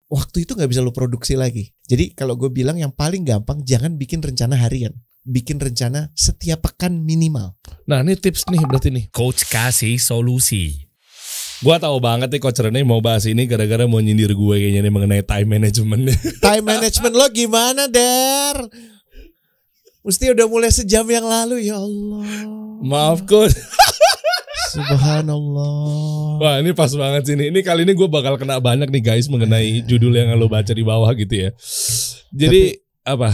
waktu itu nggak bisa lo produksi lagi. Jadi kalau gue bilang yang paling gampang, jangan bikin rencana harian, bikin rencana setiap pekan minimal. Nah ini tips nih berarti nih. Coach kasih solusi. Gua tahu banget nih Coach Rene mau bahas ini gara-gara mau nyindir gue kayaknya nih mengenai time management. Time management lo gimana, Der? Mesti udah mulai sejam yang lalu, ya Allah. Maaf Coach. Subhanallah. Wah ini pas banget sih nih. Ini kali ini gue bakal kena banyak nih guys mengenai judul yang lo baca di bawah gitu ya. Jadi apa?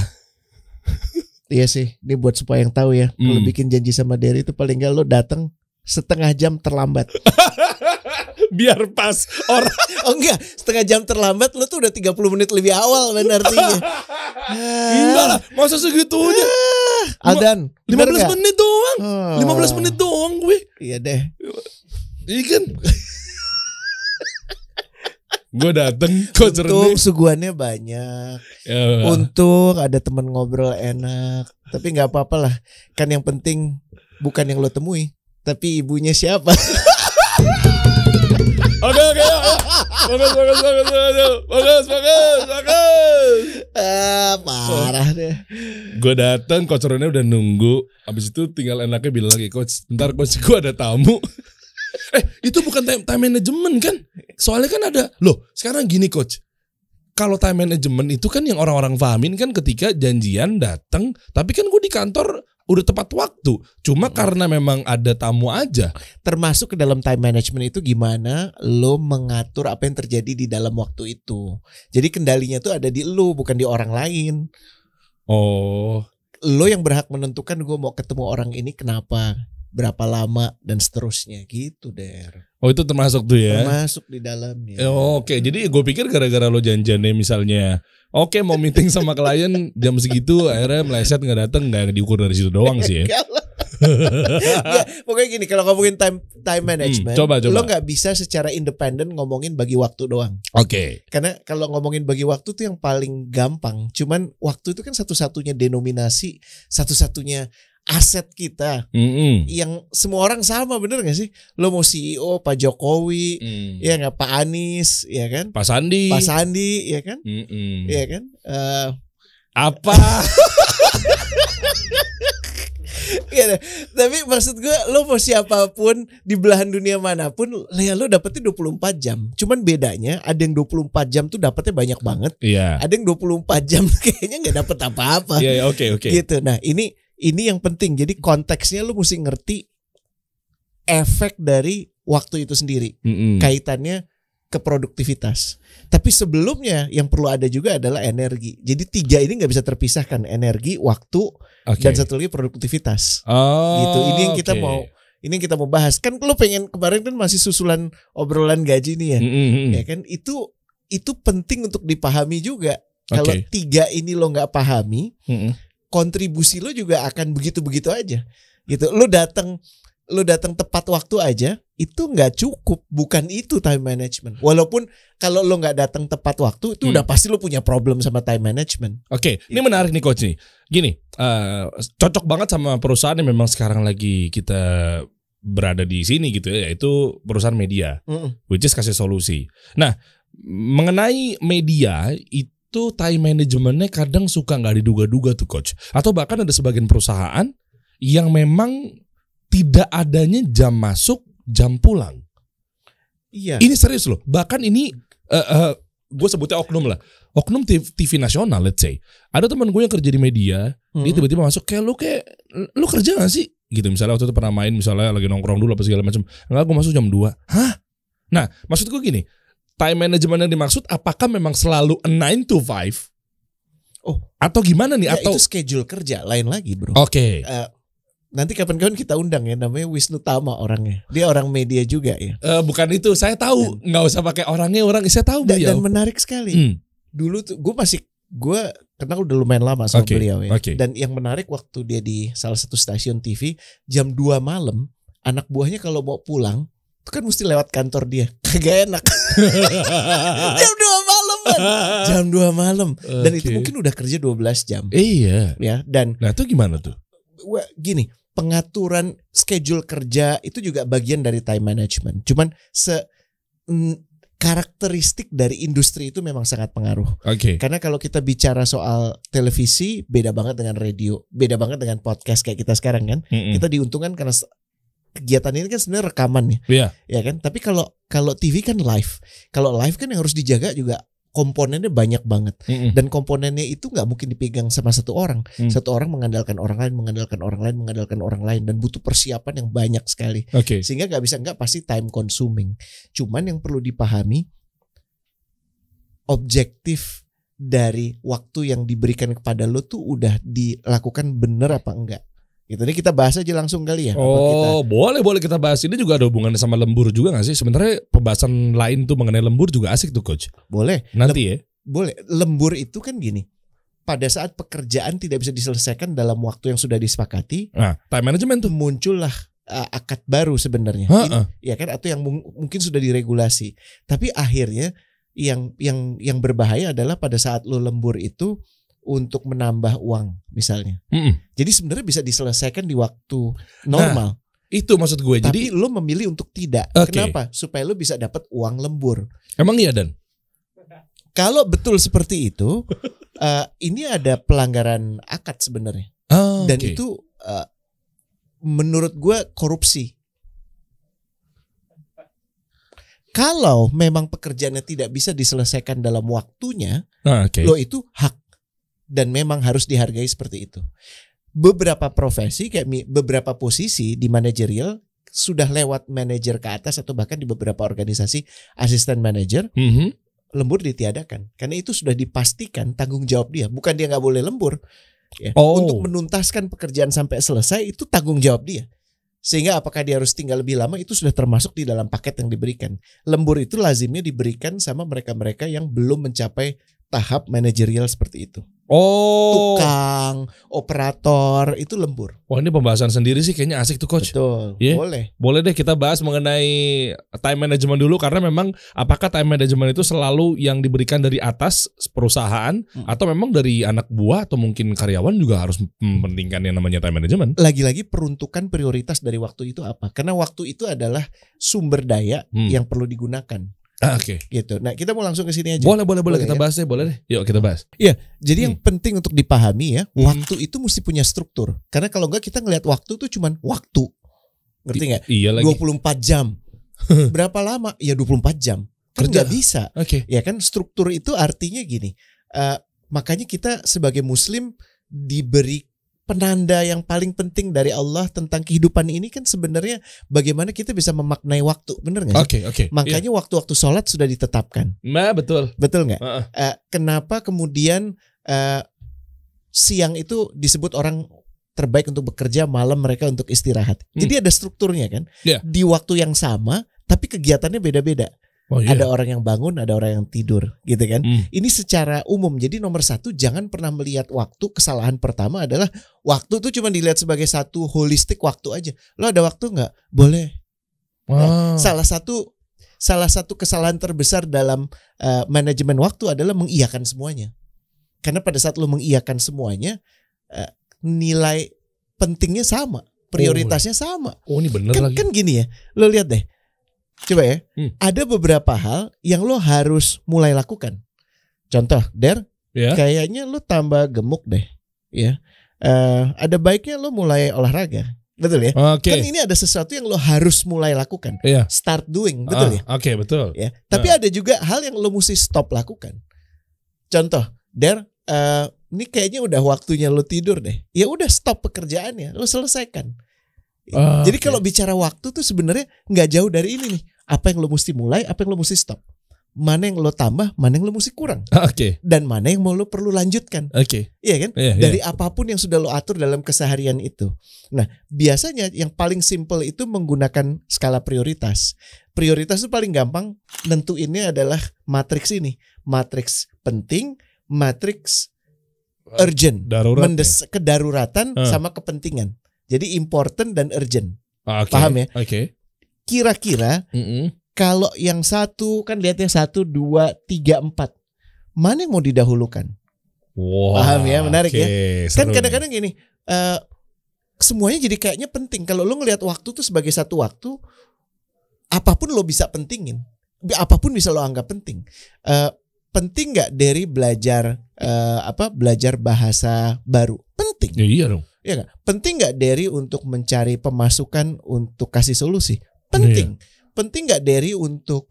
Iya sih, ini buat supaya yang tahu ya. Kalau bikin janji sama Derry itu paling gak lo datang setengah jam terlambat. Biar pas orang. Oh enggak, setengah jam terlambat lo tuh udah 30 menit lebih awal kan artinya. Enggak lah, masa segitunya. Adan 15 menit doang. 15 Oh. menit doang gue. Iya deh. Iya kan? Gue dateng Coach Untung Rene. suguhannya banyak. Ya, Untung ada teman ngobrol enak. Tapi gak apa-apa lah. Kan yang penting bukan yang lo temui, tapi ibunya siapa. Oke. Bagus. Parah deh. Gue dateng, Coach Rene udah nunggu. Abis itu tinggal enaknya bilang lagi, Coach, ntar Coach gue ada tamu. Itu bukan time management kan? Soalnya kan ada. Loh, sekarang gini Coach. Kalau time management itu kan yang orang-orang pahamin kan ketika janjian datang, tapi kan gue di kantor udah tepat waktu. Cuma karena memang ada tamu aja. Termasuk ke dalam time management itu gimana lo mengatur apa yang terjadi di dalam waktu itu. Jadi kendalinya tuh ada di lo, bukan di orang lain. Oh. Lo yang berhak menentukan gue mau ketemu orang ini kenapa, berapa lama, dan seterusnya gitu, Der. Oh itu termasuk tuh ya? Termasuk di dalamnya. Oke, jadi gue pikir gara-gara lo janjiannya misalnya, oke mau meeting sama klien jam segitu, akhirnya meleset nggak datang, nggak diukur dari situ doang sih ya. Ya, pokoknya gini, kalau ngomongin time management, coba. lo nggak bisa secara independen ngomongin bagi waktu doang. Oke. Karena kalau ngomongin bagi waktu tuh yang paling gampang. Cuman waktu itu kan satu-satunya denominasi, satu-satunya aset kita yang semua orang sama, bener gak sih? Lo mau CEO Pak Jokowi, ya nggak, Pak Anies, ya kan? Pak Sandi, ya kan? Ya kan? Apa? Ya, tapi maksud gue, lo mau siapapun di belahan dunia manapun, ya lo dapetnya 24 jam. Cuman bedanya ada yang 24 jam tuh dapetnya banyak banget. Iya. Ada yang 24 jam kayaknya nggak dapet apa-apa. Iya, oke. Gitu. Nah, ini yang penting. Jadi konteksnya lo mesti ngerti efek dari waktu itu sendiri. Kaitannya ke produktivitas. Tapi sebelumnya yang perlu ada juga adalah energi. Jadi 3 ini nggak bisa terpisahkan, energi, waktu, dan satu lagi produktivitas. Gitu. Ini yang kita mau bahas. Kan lo pengen, kemarin kan masih susulan obrolan gaji nih ya. Ya kan, itu penting untuk dipahami juga. Kalau 3 ini lo nggak pahami, kontribusi lo juga akan begitu-begitu aja. Gitu. Lo datang tepat waktu aja itu nggak cukup, bukan itu time management. Walaupun kalau lo nggak datang tepat waktu itu udah pasti lo punya problem sama time management. Oke, ini menarik nih Coach nih. Gini, cocok banget sama perusahaan yang memang sekarang lagi kita berada di sini gitu ya, yaitu perusahaan media, which is kasih solusi. Nah, mengenai media itu time managementnya kadang suka nggak diduga-duga tuh Coach. Atau bahkan ada sebagian perusahaan yang memang tidak adanya jam masuk, jam pulang. Iya. Ini serius loh. Bahkan ini gue sebutnya oknum lah. Oknum TV nasional, let's say. Ada teman gue yang kerja di media, dia tiba-tiba masuk kayak lu kerja gak sih? Gitu misalnya waktu itu pernah main, misalnya lagi nongkrong dulu apa segala macam. Enggak, gue masuk jam 2. Hah? Nah, maksud gue gini, time management yang dimaksud apakah memang selalu 9 to 5? Oh, atau gimana nih? Ya, atau itu schedule kerja lain lagi, bro. Oke. Nanti kapan-kapan kita undang ya, namanya Wisnu Tama orangnya. Dia orang media juga ya. Bukan itu, saya tahu. Nggak usah pakai orangnya, saya tahu beliau. Dan menarik sekali. Dulu tuh gue kenal udah lumayan lama sama beliau ya. Dan yang menarik waktu dia di salah satu stasiun TV jam 2 malam, anak buahnya kalau mau pulang itu kan mesti lewat kantor dia. Kagak enak. Jam 2 malam kan. Jam 2 malam. Dan itu mungkin udah kerja 12 jam. Iya. Ya, dan nah itu gimana tuh? Gini, pengaturan schedule kerja itu juga bagian dari time management. Cuman karakteristik dari industri itu memang sangat pengaruh. Oke. Karena kalau kita bicara soal televisi, beda banget dengan radio, beda banget dengan podcast kayak kita sekarang kan. Kita diuntungkan karena kegiatan ini kan sebenarnya rekaman ya. Iya. Ya kan? Tapi kalau TV kan live. Kalau live kan yang harus dijaga juga komponennya banyak banget. Dan komponennya itu nggak mungkin dipegang sama satu orang. Satu orang mengandalkan orang lain, mengandalkan orang lain, mengandalkan orang lain, dan butuh persiapan yang banyak sekali. Sehingga nggak pasti time consuming. Cuman yang perlu dipahami, objektif dari waktu yang diberikan kepada lo tuh udah dilakukan bener apa enggak. Gitu. Ini kita bahas aja langsung kali ya. Boleh kita bahas. Ini juga ada hubungannya sama lembur juga gak sih? Sebenarnya pembahasan lain tuh mengenai lembur juga asik tuh coach. Boleh. Nanti ya. Boleh. Lembur itu kan gini. Pada saat pekerjaan tidak bisa diselesaikan dalam waktu yang sudah disepakati, time management tuh muncullah akad baru sebenarnya. Ya kan, atau yang mungkin sudah diregulasi. Tapi akhirnya yang berbahaya adalah pada saat lo lembur itu untuk menambah uang misalnya. Jadi sebenarnya bisa diselesaikan di waktu normal. Itu maksud gue. Tapi Jadi lo memilih untuk tidak. Kenapa? Supaya lo bisa dapat uang lembur. Emang iya Dan? Kalau betul seperti itu, ini ada pelanggaran akad sebenarnya. Dan itu menurut gue korupsi. Kalau memang pekerjaannya tidak bisa diselesaikan dalam waktunya, lo itu hak. Dan memang harus dihargai seperti itu. Beberapa profesi kayak beberapa posisi di manajerial sudah lewat manajer ke atas atau bahkan di beberapa organisasi asisten manajer, lembur ditiadakan karena itu sudah dipastikan tanggung jawab dia. Bukan dia nggak boleh lembur, ya. Untuk menuntaskan pekerjaan sampai selesai itu tanggung jawab dia. Sehingga apakah dia harus tinggal lebih lama itu sudah termasuk di dalam paket yang diberikan. Lembur itu lazimnya diberikan sama mereka-mereka yang belum mencapai tahap manajerial seperti itu. Tukang, operator itu lembur. Ini pembahasan sendiri sih kayaknya asik tuh coach. Betul. Boleh deh kita bahas mengenai time management dulu, karena memang apakah time management itu selalu yang diberikan dari atas perusahaan atau memang dari anak buah atau mungkin karyawan juga harus mementingkan yang namanya time management. Lagi-lagi peruntukan prioritas dari waktu itu apa? Karena waktu itu adalah sumber daya yang perlu digunakan. Gitu. Nah, kita mau langsung ke sini aja. Boleh kita bahas deh, boleh deh. Yuk kita bahas. Iya, jadi yang penting untuk dipahami ya, waktu itu mesti punya struktur. Karena kalau enggak kita ngelihat waktu tuh cuman waktu. Ngerti enggak? Iya lagi. 24 jam. Berapa lama? Ya 24 jam. Kan enggak bisa. Ya kan, struktur itu artinya gini. Makanya kita sebagai muslim diberi penanda yang paling penting dari Allah tentang kehidupan ini kan sebenarnya bagaimana kita bisa memaknai waktu, bener nggak sih? Makanya waktu-waktu sholat sudah ditetapkan. Betul nggak? Kenapa kemudian siang itu disebut orang terbaik untuk bekerja, malam mereka untuk istirahat. Jadi ada strukturnya kan? Di waktu yang sama, tapi kegiatannya beda-beda. Ada orang yang bangun, ada orang yang tidur, gitu kan? Ini secara umum. Jadi nomor satu, jangan pernah melihat waktu. Kesalahan pertama adalah waktu itu cuma dilihat sebagai satu holistik waktu aja. Lo ada waktu nggak? Boleh. Nah, salah satu kesalahan terbesar dalam manajemen waktu adalah mengiyakan semuanya. Karena pada saat lo mengiyakan semuanya, nilai pentingnya sama, prioritasnya sama. Ini bener lagi. Kan gini ya, lo lihat deh. Coba ya, ada beberapa hal yang lo harus mulai lakukan. Contoh, kayaknya lo tambah gemuk deh, ya. Ada baiknya lo mulai olahraga, betul ya? Kan ini ada sesuatu yang lo harus mulai lakukan. Start doing, betul ya? Betul. Ya. Tapi ada juga hal yang lo mesti stop lakukan. Contoh, ini kayaknya udah waktunya lo tidur deh. Ya udah, stop pekerjaannya, lo selesaikan. Jadi kalau bicara waktu tuh sebenarnya nggak jauh dari ini nih. Apa yang lo mesti mulai, apa yang lo mesti stop. Mana yang lo tambah, mana yang lo mesti kurang. Dan mana yang mau lo perlu lanjutkan. Iya kan? Dari apapun yang sudah lo atur dalam keseharian itu. Nah, biasanya yang paling simple itu menggunakan skala prioritas. Prioritas itu paling gampang nentuinnya adalah matriks ini. Matriks penting, matriks urgent. Kedaruratan sama kepentingan. Jadi important dan urgent. Paham ya? Kira-kira kalau yang satu kan lihatnya 1, 2, 3, 4. Mana yang mau didahulukan? Paham ya? Menarik ya? Kan kadang-kadang gini, semuanya jadi kayaknya penting. Kalau lo ngelihat waktu tuh sebagai satu waktu, apapun lo bisa pentingin. apapun bisa lo anggap penting. Penting nggak dari belajar belajar bahasa baru? Penting. Ya, iya dong. Ya gak? Penting nggak dari untuk mencari pemasukan untuk kasih solusi? Penting. Penting nggak dari untuk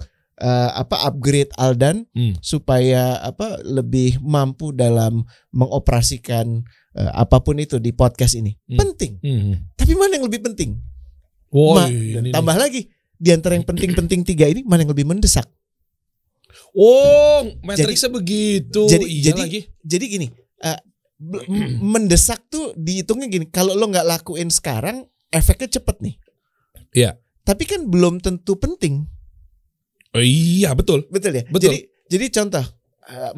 upgrade Aldan supaya lebih mampu dalam mengoperasikan apapun itu di podcast ini? Penting. Tapi mana yang lebih penting? Tambah lagi di antara yang penting-penting 3 ini mana yang lebih mendesak? Oh, matriksnya begitu. Jadi gini, mendesak tuh dihitungnya gini. Kalau lo nggak lakuin sekarang, efeknya cepet nih. Iya. Tapi kan belum tentu penting. Oh, iya, betul. Betul ya. Betul. Jadi contoh.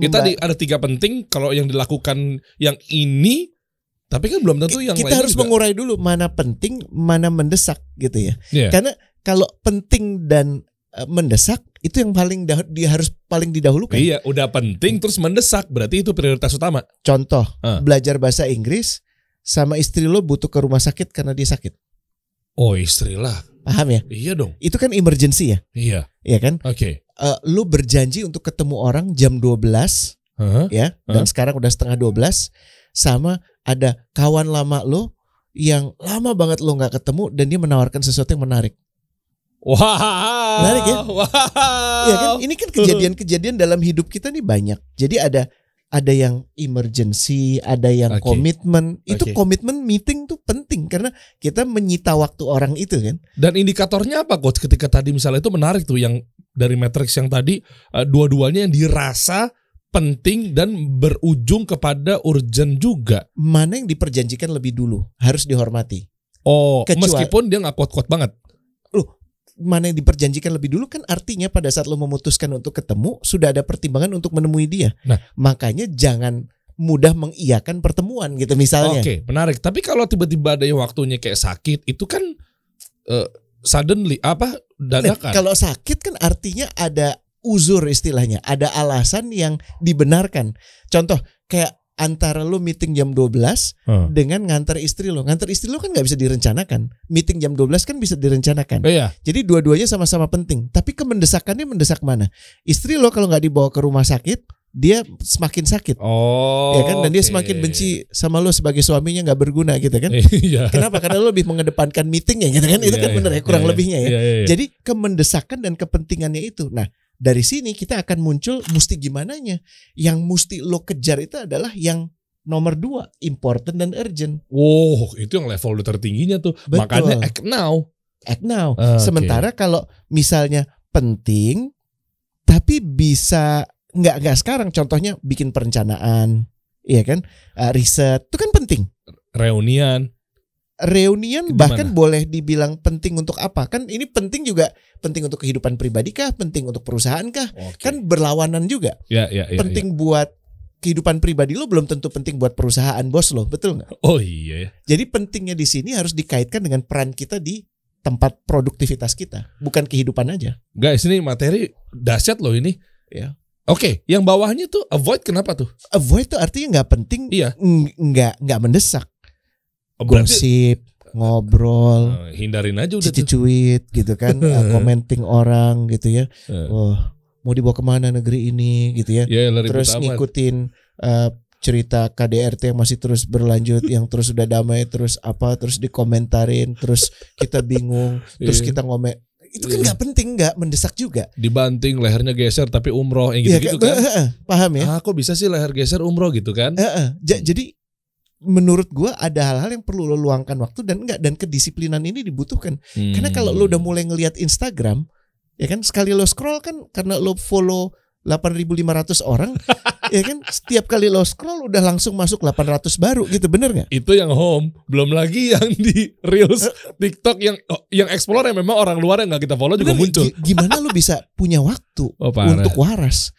Kita ada 3 penting. Kalau yang dilakukan yang ini, tapi kan belum tentu yang kita lain harus juga. mengurai dulu mana penting, mana mendesak gitu ya. Yeah. Karena kalau penting dan mendesak itu yang harus paling didahulukan. Iya, udah penting terus mendesak, berarti itu prioritas utama. Contoh, belajar bahasa Inggris sama istri lo butuh ke rumah sakit karena dia sakit. Oh, istri lah. Paham ya? Iya dong. Itu kan emergency ya? Iya. Iya kan? Oke. Lo berjanji untuk ketemu orang jam 12 ya, dan sekarang udah setengah 12, sama ada kawan lama lo yang lama banget lo nggak ketemu dan dia menawarkan sesuatu yang menarik. Wow. Menarik ya? Wow. Ya kan? Ini kan kejadian-kejadian dalam hidup kita nih banyak. Jadi ada yang emergency, ada yang komitmen. Itu komitmen meeting tuh penting karena kita menyita waktu orang itu kan. Dan indikatornya apa coach ketika tadi misalnya itu menarik tuh yang dari matriks yang tadi dua-duanya yang dirasa penting dan berujung kepada urgent juga. Mana yang diperjanjikan lebih dulu harus dihormati. Oh, meskipun dia nggak kuat-kuat banget. Loh, mana yang diperjanjikan lebih dulu kan artinya pada saat lo memutuskan untuk ketemu sudah ada pertimbangan untuk menemui dia. Nah, makanya jangan mudah mengiyakan pertemuan gitu misalnya. Oke, menarik. Tapi kalau tiba-tiba ada yang waktunya kayak sakit, itu kan suddenly dadakan. Nah, kalau sakit kan artinya ada uzur istilahnya, ada alasan yang dibenarkan. Contoh kayak antara lo meeting jam 12 dengan ngantar istri lo. Ngantar istri lo kan gak bisa direncanakan. Meeting jam 12 kan bisa direncanakan. Iya. Jadi dua-duanya sama-sama penting. Tapi kemendesakannya mendesak mana? Istri lo kalau gak dibawa ke rumah sakit, dia semakin sakit. Oh, ya kan? Dan dia semakin benci sama lo sebagai suaminya gak berguna gitu kan. Iya. Kenapa? Karena lo lebih mengedepankan meetingnya gitu kan. Itu kan bener ya, kurang lebihnya ya. Jadi kemendesakan dan kepentingannya itu. Nah, dari sini kita akan muncul mesti gimananya. Yang mesti lo kejar itu adalah yang nomor 2, important dan urgent. Wow, itu yang level tertingginya tuh. Betul. Makanya act now. Act now. Sementara kalau misalnya penting tapi bisa nggak sekarang. Contohnya bikin perencanaan, iya kan? Riset itu kan penting. Reunian bahkan boleh dibilang penting untuk apa? Kan ini penting juga, penting untuk kehidupan pribadi kah? Penting untuk perusahaan kah? Kan berlawanan juga. Ya, penting buat kehidupan pribadi lo belum tentu penting buat perusahaan bos lo, betul nggak? Oh iya ya. Jadi pentingnya di sini harus dikaitkan dengan peran kita di tempat produktivitas kita, bukan kehidupan aja. Guys, ini materi dahsyat loh ini. Ya. Oke, yang bawahnya tuh avoid, kenapa tuh? Avoid tuh artinya nggak penting, iya. nggak mendesak. Berarti, gosip, ngobrol, hindarin aja udah cuit gitu kan, commenting orang gitu ya. Mau dibawa kemana negeri ini gitu ya. Terus ngikutin cerita KDRT yang masih terus berlanjut, yang terus udah damai, terus dikomentarin, terus kita bingung, terus kita ngomel. Itu kan nggak penting, nggak mendesak juga. Dibanting, lehernya geser tapi umroh, yang gitu-gitu kan. Paham ya? Kok bisa sih leher geser umroh gitu kan? Jadi menurut gua ada hal-hal yang perlu lo luangkan waktu dan kedisiplinan ini dibutuhkan. Karena kalau lo udah mulai ngelihat Instagram, ya kan, sekali lo scroll kan, karena lo follow 8.500 orang, ya kan, setiap kali lo scroll udah langsung masuk 800 baru gitu, bener nggak? Itu yang home, belum lagi yang di Reels, TikTok yang explore yang memang orang luar yang nggak kita follow juga muncul. Gimana lo bisa punya waktu untuk waras?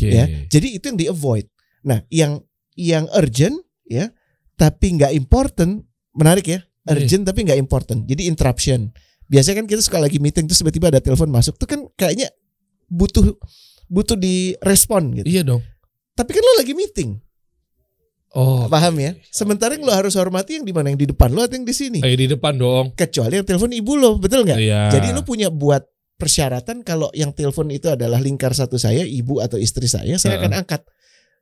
Ya, jadi itu yang di avoid. Nah, yang urgent ya, tapi nggak important, menarik ya, urgent tapi nggak important. Jadi interruption. Biasanya kan kita suka lagi meeting terus tiba-tiba ada telepon masuk, tuh kan kayaknya butuh direspon gitu. Iya dong. Tapi kan lo lagi meeting. Paham ya? Sementara yang lo harus hormati yang di mana, yang di depan lo atau yang di sini? Di depan dong. Kecuali yang telepon ibu lo, betul nggak? Iya. Jadi lo punya buat persyaratan kalau yang telepon itu adalah lingkar satu saya, ibu atau istri saya akan angkat.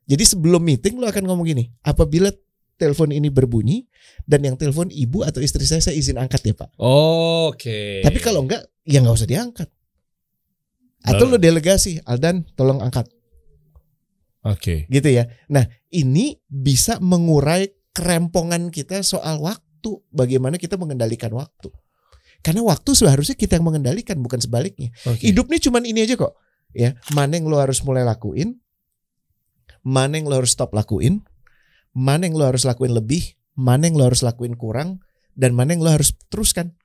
Jadi sebelum meeting lo akan ngomong gini, apabila telepon ini berbunyi dan yang telepon ibu atau istri saya izin angkat ya Pak. Oke. Tapi kalau enggak, ya nggak usah diangkat. Atau lo delegasi, Aldan tolong angkat. Oke. Gitu ya. Nah ini bisa mengurai kerempongan kita soal waktu. Bagaimana kita mengendalikan waktu. Karena waktu seharusnya kita yang mengendalikan, bukan sebaliknya. Hidup ini cuman ini aja kok. Ya, mana yang lo harus mulai lakuin, mana yang lo harus stop lakuin, mana yang lo harus lakuin lebih, mana yang lo harus lakuin kurang, dan mana yang lo harus teruskan.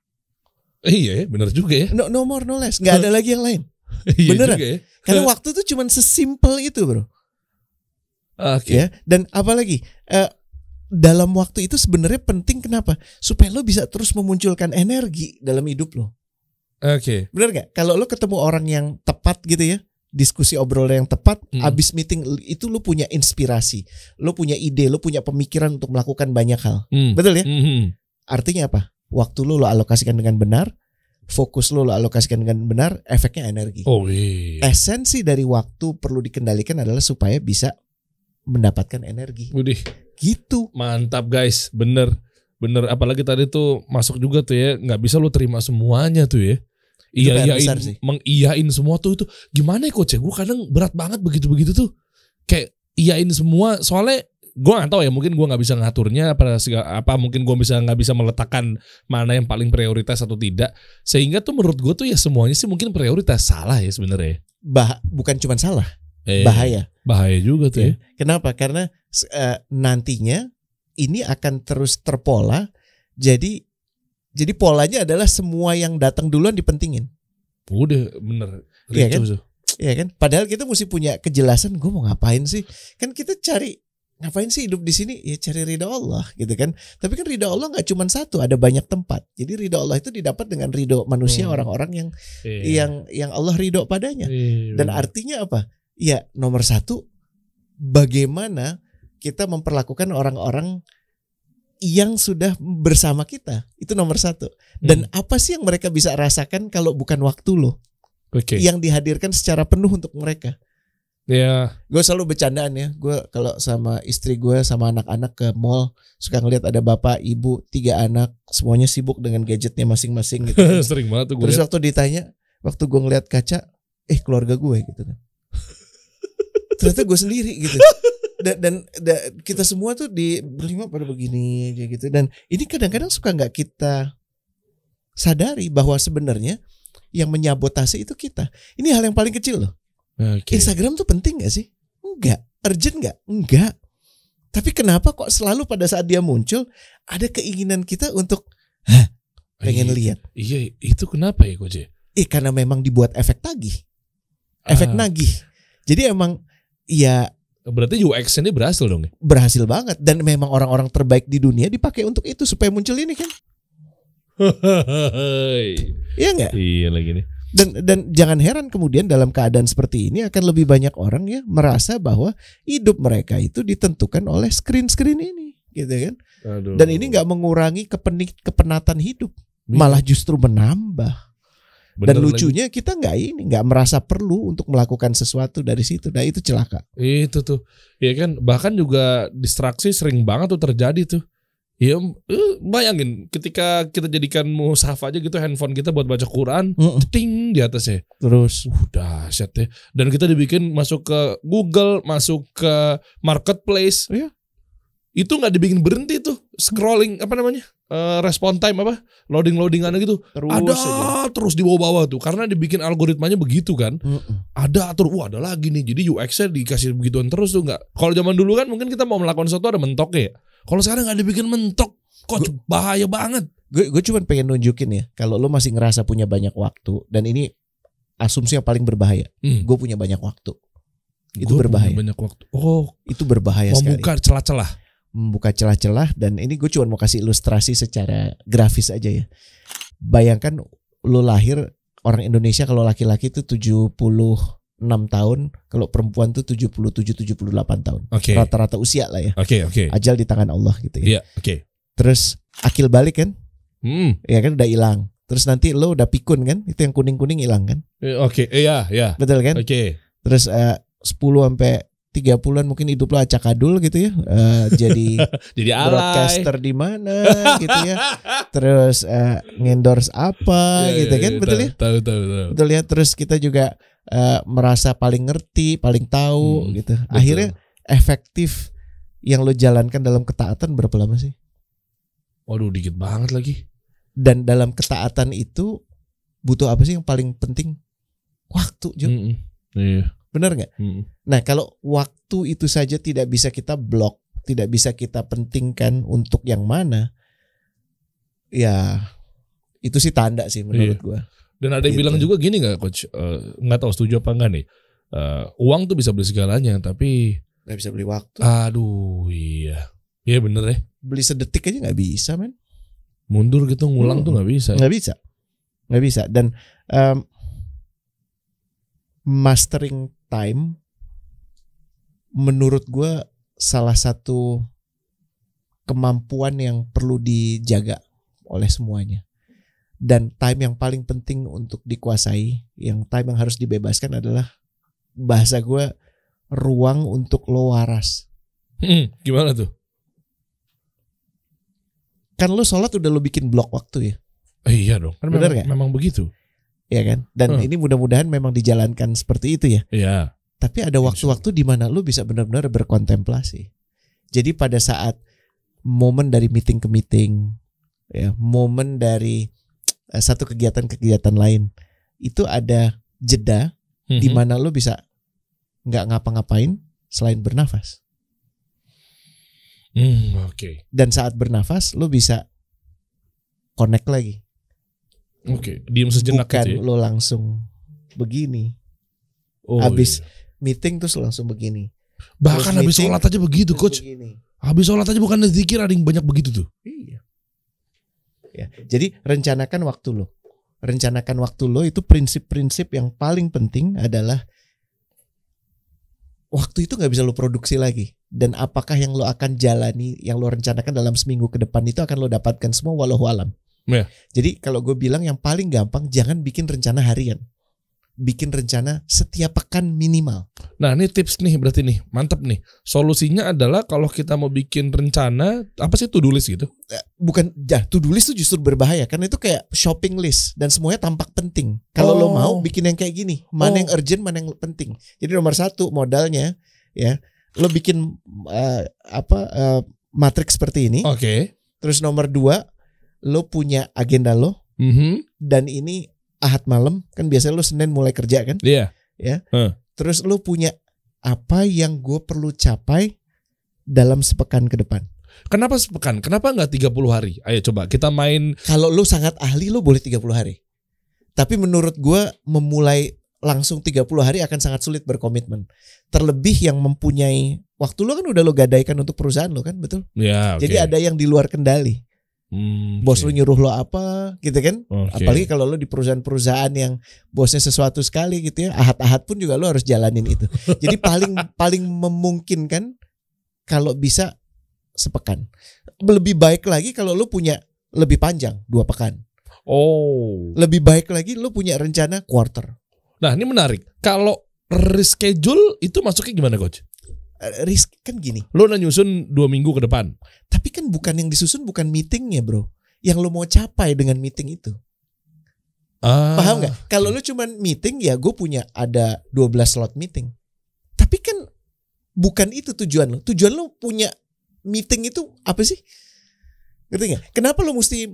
Iya, benar juga ya. No more, no less. Gak ada lagi yang lain. Beneran. Ya? Karena waktu itu cuman sesimpel itu, bro. Ya, dan apalagi dalam waktu itu sebenarnya penting kenapa? Supaya lo bisa terus memunculkan energi dalam hidup lo. Bener gak? Kalau lo ketemu orang yang tepat gitu ya, diskusi obrolan yang tepat, abis meeting itu lo punya inspirasi, lo punya ide, lo punya pemikiran untuk melakukan banyak hal. Betul ya? Artinya apa? Waktu lo alokasikan dengan benar, fokus lo alokasikan dengan benar, efeknya energi. Esensi dari waktu perlu dikendalikan adalah supaya bisa mendapatkan energi. Gitu. Mantap guys, bener. Apalagi tadi tuh masuk juga tuh ya, nggak bisa lo terima semuanya tuh ya. Mengiyain semua tuh itu gimana ya coach? Gue kadang berat banget begitu tuh. Kayak iyain semua, soalnya gue nggak tahu ya, mungkin gue nggak bisa ngaturnya apa mungkin gue nggak bisa meletakkan mana yang paling prioritas atau tidak, sehingga tuh menurut gue tuh ya semuanya sih mungkin prioritas. Salah ya sebenarnya. Bukan cuma salah. Bahaya juga tuh ya. Kenapa? Karena nantinya ini akan terus terpola. Jadi polanya adalah semua yang datang duluan dipentingin. Udah bener. Iya kan? Iya kan? Padahal kita mesti punya kejelasan. Gue mau ngapain sih? Kan kita cari ngapain sih hidup di sini? Ya cari ridha Allah gitu kan. Tapi kan ridha Allah nggak cuma satu, ada banyak tempat. Jadi ridha Allah itu didapat dengan ridho manusia, orang-orang yang Allah ridho padanya. Dan artinya apa? Ya nomor satu, bagaimana kita memperlakukan orang-orang yang sudah bersama kita. Itu nomor satu. Dan apa sih yang mereka bisa rasakan kalau bukan waktu lo yang dihadirkan secara penuh untuk mereka. Gue selalu bercandaan ya. Gue kalau sama istri gue sama anak-anak ke mall, suka ngeliat ada bapak, ibu, 3 anak, semuanya sibuk dengan gadgetnya masing-masing gitu. Sering banget tuh gue. Terus waktu ditanya, waktu gue ngeliat kaca, keluarga gue gitu kan. Ternyata gue sendiri gitu. Dan kita semua tuh di berlima pada begini aja gitu. Dan ini kadang-kadang suka nggak kita sadari bahwa sebenarnya yang menyabotase itu kita. Ini hal yang paling kecil loh. Instagram tuh penting gak sih? Enggak. Urgent gak? Enggak. Tapi kenapa kok selalu pada saat dia muncul ada keinginan kita untuk pengen lihat? Iya, itu kenapa ya Coach? Karena memang dibuat efek tagih. Efek nagih. Jadi emang ya berarti UX ini berhasil dong ya? Berhasil banget. Dan memang orang-orang terbaik di dunia dipakai untuk itu supaya muncul ini kan. Iya gak? Iya lagi nih. Dan jangan heran kemudian dalam keadaan seperti ini akan lebih banyak orang ya merasa bahwa hidup mereka itu ditentukan oleh screen ini gitu kan. Aduh. Dan ini gak mengurangi kepenatan hidup, malah justru menambah. Bener. Dan lucunya lagi, kita nggak merasa perlu untuk melakukan sesuatu dari situ. Nah itu celaka. Itu tuh, ya kan. Bahkan juga distraksi sering banget tuh terjadi tuh. Ya bayangin ketika kita jadikan mushaf aja gitu handphone kita buat baca Quran, ting di atasnya. Terus dahsyat ya. Dan kita dibikin masuk ke Google, masuk ke marketplace. Iya. Itu nggak dibikin berhenti tuh scrolling respon time loadingan gitu terus di bawah-bawah tuh karena dibikin algoritmanya begitu kan. Ada lagi nih, jadi UX-nya dikasih begituan terus tuh. Nggak, kalau zaman dulu kan mungkin kita mau melakukan sesuatu ada mentoknya ya. Kalau sekarang nggak dibikin mentok, kok bahaya banget. Gue cuma pengen nunjukin ya, kalau lo masih ngerasa punya banyak waktu, dan ini asumsi yang paling berbahaya. Gue punya banyak waktu, itu berbahaya. Banyak waktu. Itu berbahaya sekali. Membuka celah-celah. Dan ini gue cuma mau kasih ilustrasi secara grafis aja ya. Bayangkan lo lahir orang Indonesia, kalau laki-laki itu 76 tahun, kalau perempuan tuh 77-78 tahun. Rata-rata usia lah ya. Ajal di tangan Allah gitu ya. Terus akil balik kan? Ya kan udah hilang. Terus nanti lo udah pikun kan? Itu yang kuning-kuning hilang kan? Oke, iya. Betul kan? Oke. Terus 10 sampai 30-an mungkin hidup lo acakadul gitu ya. Jadi alay. Broadcaster di mana gitu ya. Terus ngendorse apa gitu kan? Betul ya? Tahu. Betul ya. Terus kita juga merasa paling ngerti, paling tahu gitu. Betul. Akhirnya efektif yang lo jalankan dalam ketaatan berapa lama sih? Waduh, dikit banget lagi. Dan dalam ketaatan itu butuh apa sih yang paling penting? Waktu, Jo. Iya. Benar nggak? Nah, kalau waktu itu saja tidak bisa kita blok, tidak bisa kita pentingkan untuk yang mana, ya itu sih tanda sih menurut gua. Dan ada yang bilang juga gini nggak, Coach? Nggak tahu setuju apa enggak nih? Uang tuh bisa beli segalanya, tapi nggak bisa beli waktu. Aduh, iya bener ya. Beli sedetik aja nggak bisa, men. Mundur gitu ngulang tuh nggak bisa. Nggak bisa. Dan mastering time menurut gue salah satu kemampuan yang perlu dijaga oleh semuanya. Dan time yang paling penting untuk dikuasai, yang time yang harus dibebaskan adalah bahasa gue ruang untuk lo waras. Gimana tuh? Kan lo sholat udah lo bikin blok waktu ya. Iya dong. Kan benar nggak? Memang begitu. Ya kan? Dan ini mudah-mudahan memang dijalankan seperti itu ya. Iya. Tapi ada waktu-waktu di mana lo bisa benar-benar berkontemplasi. Jadi pada saat momen dari meeting ke meeting, ya, momen dari satu kegiatan-kegiatan lain, itu ada jeda di mana lo bisa nggak ngapa-ngapain selain bernafas. Oke. Dan saat bernafas lo bisa connect lagi. Oke. Diam sejenak. Bukan gitu ya? lo langsung begini. Habis meeting terus langsung begini. Bahkan habis sholat aja begitu, Coach. Begini. Habis sholat aja bukan zikir, ada yang banyak begitu tuh. Iya. Ya, jadi rencanakan waktu lo. Rencanakan waktu lo itu prinsip-prinsip yang paling penting adalah waktu itu nggak bisa lo produksi lagi. Dan apakah yang lo akan jalani, yang lo rencanakan dalam seminggu ke depan itu akan lo dapatkan semua wallahu alam. Ya. Jadi kalau gue bilang yang paling gampang, jangan bikin rencana harian. Bikin rencana setiap pekan minimal. Nah, ini tips nih berarti nih, mantap nih. Solusinya adalah kalau kita mau bikin rencana, apa sih to-do list gitu? Bukan, to-do list itu justru berbahaya karena itu kayak shopping list dan semuanya tampak penting. Kalau lo mau bikin yang kayak gini, mana yang urgent, mana yang penting. Jadi nomor 1 modalnya, ya, lo bikin matriks seperti ini. Oke. Terus nomor 2, lo punya agenda lo, dan ini Ahad malam, kan biasanya lo Senin mulai kerja kan? Iya. Ya. Terus lo punya apa yang gue perlu capai dalam sepekan ke depan. Kenapa sepekan? Kenapa nggak 30 hari? Ayo coba kita main. Kalau lo sangat ahli, lo boleh 30 hari. Tapi menurut gue memulai langsung 30 hari akan sangat sulit berkomitmen. Terlebih yang mempunyai waktu lo kan udah lo gadaikan untuk perusahaan lo kan, betul? Ya, okay. Jadi ada yang di luar kendali. Bos lu nyuruh lo apa gitu kan. Apalagi kalau lo di perusahaan-perusahaan yang bosnya sesuatu sekali gitu ya, ahad-ahad pun juga lo harus jalanin itu. Jadi paling memungkinkan kalau bisa sepekan. Lebih baik lagi kalau lo punya lebih panjang 2 pekan. Lebih baik lagi lo punya rencana quarter. Nah, ini menarik. Kalau reschedule itu masuknya gimana, Coach? Risk kan gini, lo udah nyusun 2 minggu ke depan. Tapi kan bukan yang disusun bukan meetingnya, bro. Yang lo mau capai dengan meeting itu. Paham gak? Kalau lo cuman meeting, ya gue punya ada 12 slot meeting. Tapi kan bukan itu tujuan lo. Tujuan lo punya meeting itu apa sih? Ngerti gak? Kenapa lo mesti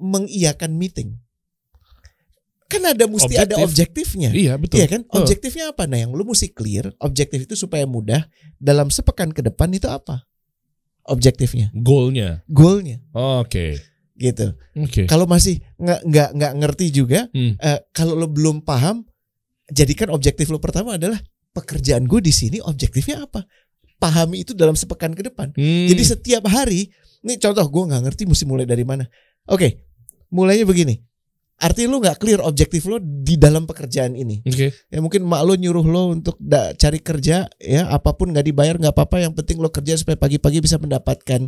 mengiyakan meeting? Kan ada objektifnya. Iya, betul. Iya kan? Objektifnya apa? Nah, yang lu mesti clear, objektif itu supaya mudah dalam sepekan ke depan itu apa? Objektifnya. Goalnya. Oke. Gitu. Kalau masih nggak ngerti juga, kalau lo belum paham, jadikan objektif lo pertama adalah pekerjaan gue di sini objektifnya apa? Pahami itu dalam sepekan ke depan. Jadi setiap hari, nih contoh gue nggak ngerti mesti mulai dari mana. Oke, mulainya begini. Artinya lu nggak clear objektif lo di dalam pekerjaan ini. Oke. Ya mungkin mak lo nyuruh lo untuk cari kerja, ya apapun nggak dibayar nggak apa-apa, yang penting lo kerja supaya pagi-pagi bisa mendapatkan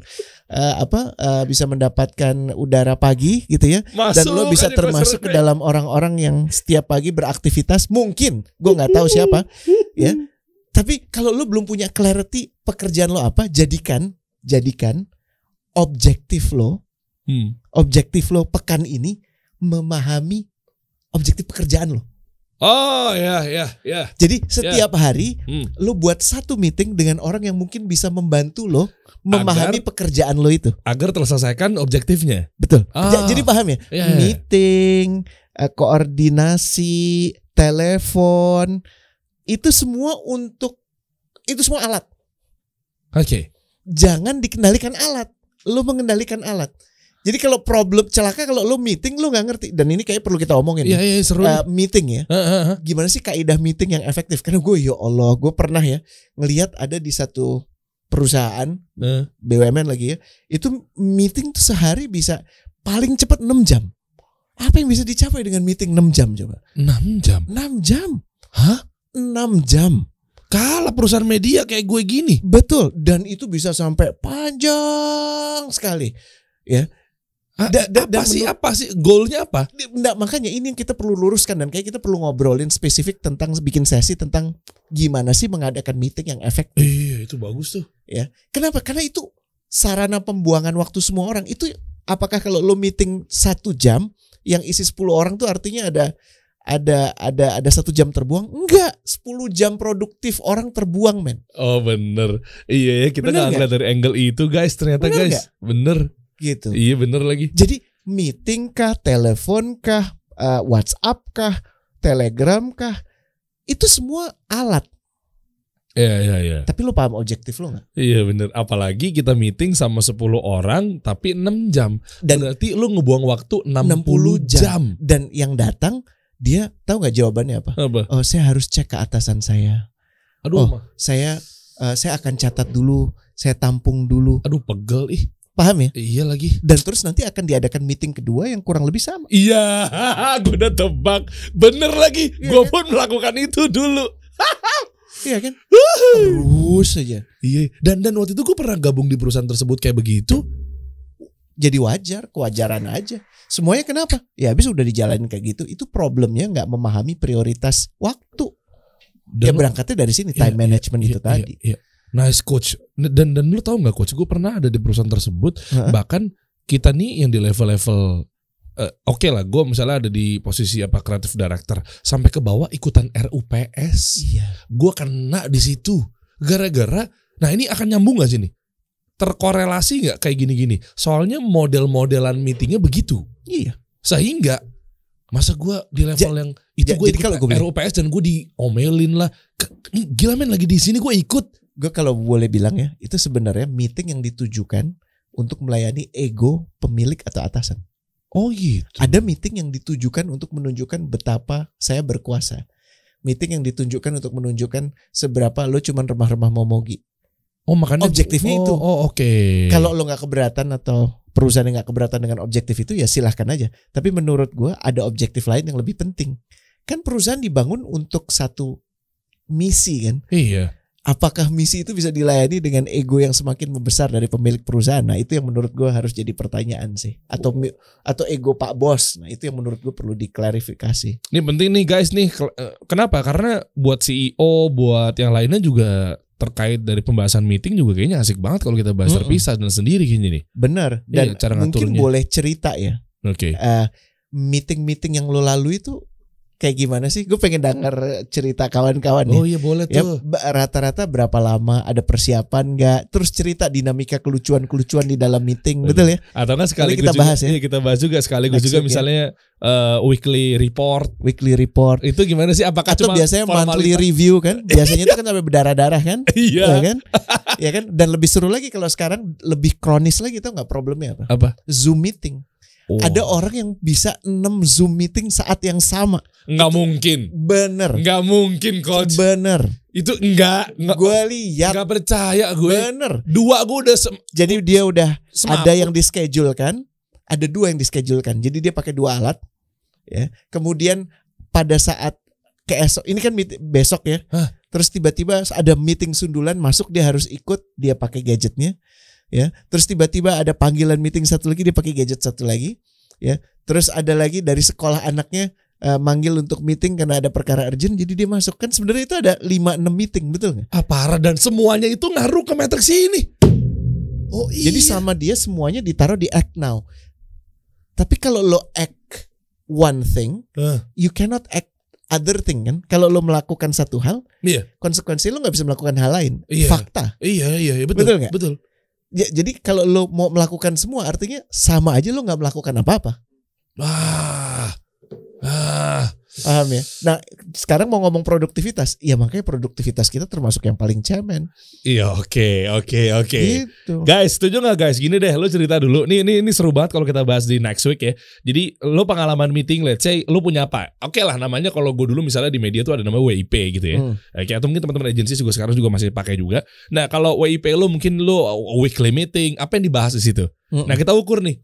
bisa mendapatkan udara pagi gitu ya. Dan lo bisa termasuk ke dalam orang-orang yang setiap pagi beraktivitas. Mungkin gue nggak tahu siapa ya. Tapi kalau lo belum punya clarity pekerjaan lo apa, jadikan objektif lo pekan ini memahami objektif pekerjaan lo. Oh ya. Jadi setiap hari lo buat satu meeting dengan orang yang mungkin bisa membantu lo memahami pekerjaan lo itu. Agar terselesaikan objektifnya. Betul. Jadi paham ya? Meeting, koordinasi, telepon, itu semua alat. Oke. Jangan dikendalikan alat. Lo mengendalikan alat. Jadi kalau problem celaka kalau lo meeting lo nggak ngerti, dan ini kayak perlu kita omongin. Iya seru. Meeting ya. Gimana sih kaidah meeting yang efektif? Karena gue pernah ya ngelihat ada di satu perusahaan BUMN lagi ya, itu meeting tuh sehari bisa paling cepat 6 jam. Apa yang bisa dicapai dengan meeting 6 jam coba? 6 jam. 6 jam. Hah? 6 jam. Kalah perusahaan media kayak gue gini. Betul. Dan itu bisa sampai panjang sekali. Ya. Apa sih goalnya apa? Nggak, makanya ini yang kita perlu luruskan, dan kayak kita perlu ngobrolin spesifik tentang bikin sesi tentang gimana sih mengadakan meeting yang efektif. Iya, itu bagus tuh. Ya. Kenapa? Karena itu sarana pembuangan waktu semua orang. Itu apakah kalau lo meeting 1 jam yang isi 10 orang tuh artinya ada 1 jam terbuang? Enggak, 10 jam produktif orang terbuang, men. Oh bener. Iya ya, kita nggak ngeliat dari angle itu guys. Ternyata bener guys, gak? Bener. Gitu. Iya bener lagi. Jadi meeting kah, telepon kah, WhatsApp kah, Telegram kah, itu semua alat. Iya. Tapi lo paham objektif lo gak? Iya bener. Apalagi kita meeting sama 10 orang tapi 6 jam. Dan berarti lo ngebuang waktu 60 jam. Dan yang datang dia tahu gak jawabannya apa? Oh, saya harus cek ke atasan saya. Aduh, saya akan catat dulu, saya tampung dulu. Aduh, pegel ih. Paham ya? Iya lagi. Dan terus nanti akan diadakan meeting kedua yang kurang lebih sama. Iya, gue udah tebak. Bener lagi, gue pun melakukan itu dulu. Iya kan? Terus aja. Iya. Dan waktu itu gue pernah gabung di perusahaan tersebut kayak begitu. Jadi kewajaran aja. Semuanya kenapa? Ya habis udah dijalanin kayak gitu. Itu problemnya nggak memahami prioritas waktu. Ya berangkatnya dari sini, time management itu tadi. Iya. Nice coach. Dan lu tahu nggak coach? Gue pernah ada di perusahaan tersebut. Bahkan kita nih yang di level-level oke lah, gue misalnya ada di posisi kreatif director, sampai ke bawah ikutan RUPS. Iya. Gue kena di situ gara-gara. Nah ini akan nyambung nggak sih nih? Terkorelasi nggak kayak gini-gini? Soalnya model-modelan meetingnya begitu. Iya. Sehingga masa gue di level yang itu gue ikut RUPS dan gue diomelin lah. Gila men, lagi di sini gue ikut. Gue kalau boleh bilang ya, itu sebenarnya meeting yang ditujukan untuk melayani ego pemilik atau atasan. Oh gitu. Ada meeting yang ditujukan untuk menunjukkan betapa saya berkuasa. Meeting yang ditunjukkan untuk menunjukkan seberapa lo cuman remah-remah momogi. Oh makanya objektifnya itu. Oh oke. Kalau lo nggak keberatan atau perusahaan yang nggak keberatan dengan objektif itu, ya silahkan aja. Tapi menurut gue ada objektif lain yang lebih penting. Kan perusahaan dibangun untuk satu misi kan. Iya. Apakah misi itu bisa dilayani dengan ego yang semakin membesar dari pemilik perusahaan? Nah itu yang menurut gue harus jadi pertanyaan sih. Atau ego Pak Bos. Nah itu yang menurut gue perlu diklarifikasi. Ini penting nih guys nih. Kenapa? Karena buat CEO, buat yang lainnya juga terkait dari pembahasan meeting juga kayaknya asik banget kalau kita bahas terpisah dan sendiri gini nih. Benar. Dan cara mungkin ngaturnya. boleh cerita ya. Oke. Meeting-meeting yang lo lalui itu kayak gimana sih? Gue pengen denger cerita kawan-kawan nih. Oh iya boleh tuh. Ya, rata-rata berapa lama? Ada persiapan nggak? Terus cerita dinamika kelucuan-kelucuan di dalam meeting, betul ya? Atau nggak sekaligus kita bahas ya. Kita bahas juga sekaligus juga misalnya weekly report. Weekly report. Itu gimana sih? Apakah atau cuma biasanya monthly review kan? Biasanya itu kan sampai berdarah-darah kan? Iya. Ya kan? Ya kan? Dan lebih seru lagi kalau sekarang lebih kronis lagi, tau nggak problemnya apa? Apa? Zoom meeting. Oh. Ada orang yang bisa 6 Zoom meeting saat yang sama. Nggak mungkin. Bener. Nggak mungkin coach. Bener. Itu enggak. Gue lihat. Nggak percaya gue. Bener. 2 gue udah. Jadi dia udah ada yang di schedule kan. Ada 2 yang di schedule kan. Jadi dia pakai 2 alat. ya. Kemudian pada saat keesok ini kan besok ya. Terus tiba-tiba ada meeting sundulan masuk, dia harus ikut, dia pakai gadgetnya, ya. Terus tiba-tiba ada panggilan meeting satu lagi, dia pakai gadget satu lagi, ya. Terus ada lagi dari sekolah anaknya manggil untuk meeting karena ada perkara urgent, jadi dia masuk. Kan sebenarnya itu ada 5-6 meeting, betul nggak? Parah, dan semuanya itu ngaruh ke matriks ini. Oh iya. Jadi sama dia semuanya ditaruh di act now. Tapi kalau lo act one thing, you cannot act other thing kan. Kalau lo melakukan satu hal, konsekuensi lo nggak bisa melakukan hal lain. Fakta. Iya betul nggak? Betul. Jadi kalau lo mau melakukan semua, artinya sama aja lo nggak melakukan apa-apa. Paham ya? Nah sekarang mau ngomong produktivitas, ya makanya produktivitas kita termasuk yang paling cemen. Iya, oke. Gitu. Guys, setuju nggak guys? Gini deh, lo cerita dulu. Ini seru banget kalau kita bahas di next week ya. Jadi lo pengalaman meeting, let's say lo punya apa? Oke lah, namanya kalau gue dulu misalnya di media tuh ada namanya WIP gitu ya. Atau mungkin teman-teman agensi juga sekarang juga masih pakai juga. Nah kalau WIP lo mungkin lo weekly meeting, apa yang dibahas di situ? Nah kita ukur nih.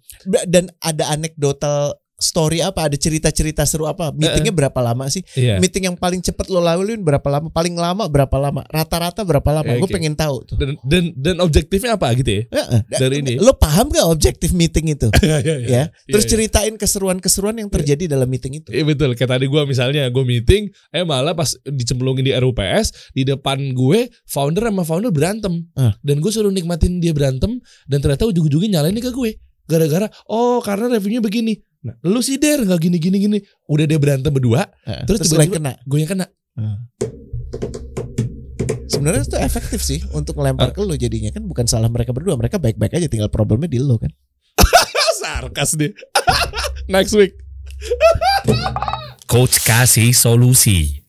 Dan ada anekdotal story apa, ada cerita-cerita seru apa, meetingnya berapa lama sih? Meeting yang paling cepat lo laluin berapa lama, paling lama berapa lama, rata-rata berapa lama? Gue pengen tahu tuh. Dan objektifnya apa gitu ya? Dari ini. Lo paham gak objektif meeting itu? Ya. Terus ceritain keseruan-keseruan yang terjadi dalam meeting itu. Iya betul. Kayak tadi gue misalnya gue meeting, malah pas dicemplungin di RUPS, di depan gue founder sama founder berantem, dan gue suruh nikmatin dia berantem, dan ternyata ujung-ujungnya nyalain ke gue. Gara-gara karena reviewnya begini. Nah, lu sih Der nggak gini. Udah dia berantem berdua, terus tiba-tiba gue yang kena. Sebenarnya itu efektif sih untuk ngelempar ke lu jadinya, kan bukan salah mereka berdua, mereka baik-baik aja, tinggal problemnya di lu kan. Sarkas deh. Next week. Coach kasih solusi.